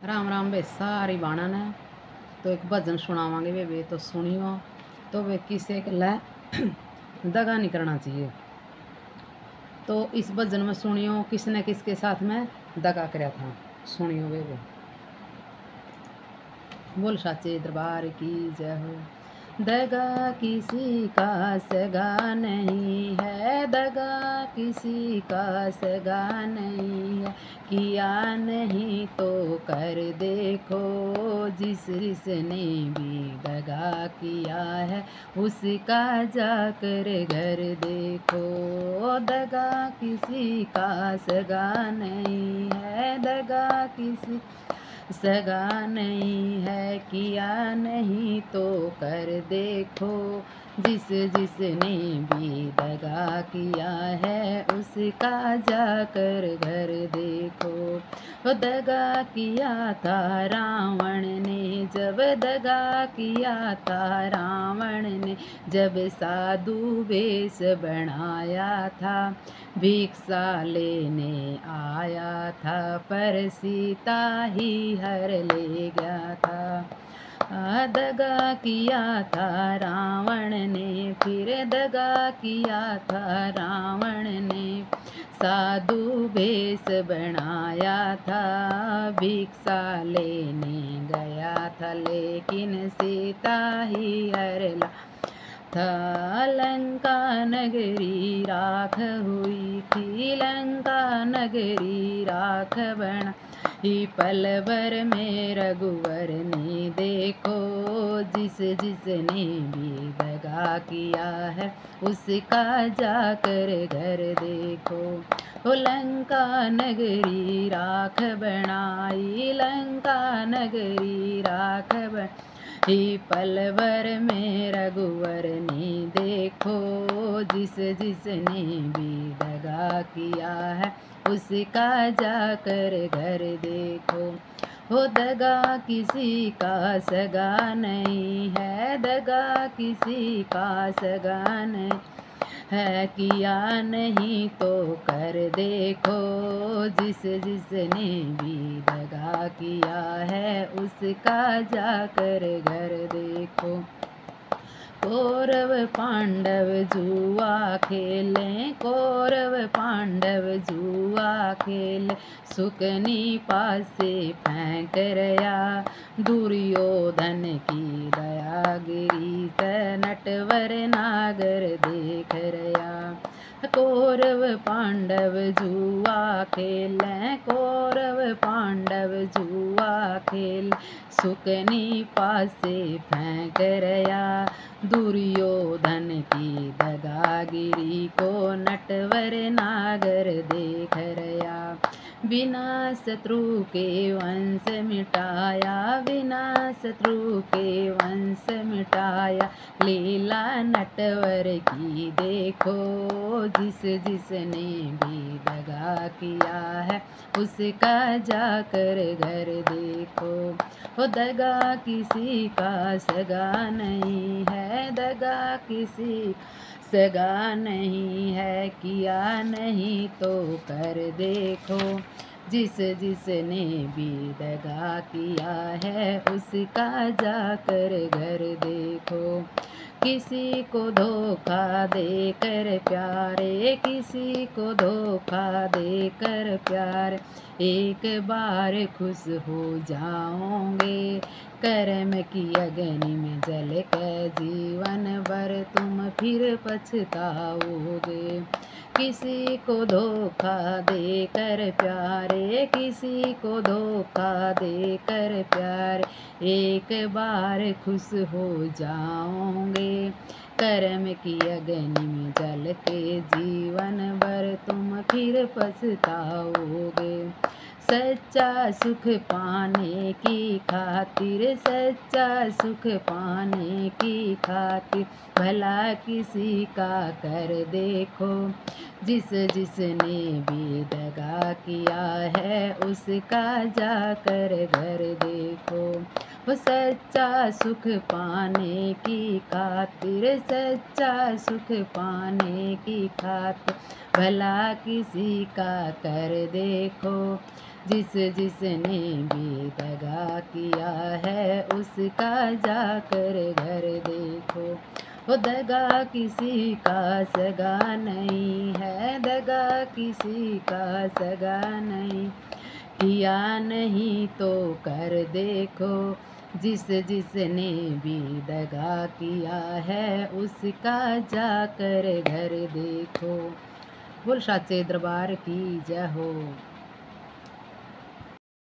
राम राम वे सारी बाणा ने। तो एक भजन सुनावांगे वे तो सुनियो। तो वे किसे लै दगा नहीं करना चाहिए। तो इस भजन में सुनियो किसने किसके साथ में दगा कराया था। सुनियो वे बोल साचे दरबार की जय हो। दगा किसी का सगा नहीं है, दगा किसी का सगा नहीं है। किया नहीं तो कर देखो, जिसने भी दगा किया है उसका जाकर घर देखो। दगा किसी का सगा नहीं है, दगा किसी सगा नहीं है। किया नहीं तो कर देखो, जिसने भी दगा किया है उसका जाकर घर देखो। वो दगा किया था रावण ने, जब दगा किया था रावण ने, जब साधु वेश बनाया था, भिक्षा लेने आया था, पर सीता ही हर ले गया था। दगा किया था रावण ने, फिर दगा किया था रावण ने, साधु वेश बनाया था, भिक्षा लेने गया था, लेकिन सीता ही हर ला था। लंका नगरी राख हुई थी, लंका नगरी राख बना ही पल भर में रघुवर ने देखो, जिसने भी दगा किया है उसका जाकर घर देखो। ओ लंका नगरी राख बनाई, लंका नगरी राख बनाई, पल भर में रघुवर ने देखो, जिसने भी दगा किया है उसका जाकर घर देखो। हो दगा किसी का सगा नहीं है, दगा किसी का सगा नहीं है। किया नहीं तो कर देखो, जिसने भी दगा किया है उसका जाकर घर देखो। कौरव पांडव जुआ खेले, कौरव पांडव जुआ खेले, सुकनी पासे फेंक रया, दुर्योधन की दया गिरी त नटवर नागर देख रया। कौरव पांडव जुआ खेले, कौरव पांडव जुआ खेल, सुकनी पासे फेंक रया, दुर्योधन की दगागिरी को नटवर नागर देख रया। बिना शत्रु के वंश मिटाया, बिना शत्रु के वंश मिटाया, लीला नटवर की देखो, जिसने भी दगा किया है उसका जाकर घर देखो। हो दगा किसी का सगा नहीं है, दगा किसी सगा नहीं है। किया नहीं तो कर देखो, जिसने भी दगा किया है उसका जाकर घर देखो। किसी को धोखा देकर प्यारे, किसी को धोखा देकर प्यार, एक बार खुश हो जाओगे, कर्म की अग्नि में जल कर जीवन भर तुम फिर पछताओगे। किसी को धोखा देकर प्यारे, किसी को धोखा देकर प्यार, एक बार खुश हो जाओगे, कर्म की अग्नि में जल के जीवन भर तुम फिर पछताओगे। सच्चा सुख पाने की खातिर, सच्चा सुख पाने की खातिर, भला किसी का कर देखो, जिसने भी दगा किया है उसका जाकर घर देखो। वो सच्चा सुख पाने की खातिर, सच्चा सुख पाने की खातिर, भला किसी का कर देखो, जिसने भी दगा किया है उसका जाकर घर देखो। वो दगा किसी का सगा नहीं है, दगा किसी का सगा नहीं, किया नहीं तो कर देखो, जिस जिसने भी दगा किया है उसका जाकर घर देखो। बोल साचे दरबार की जय हो।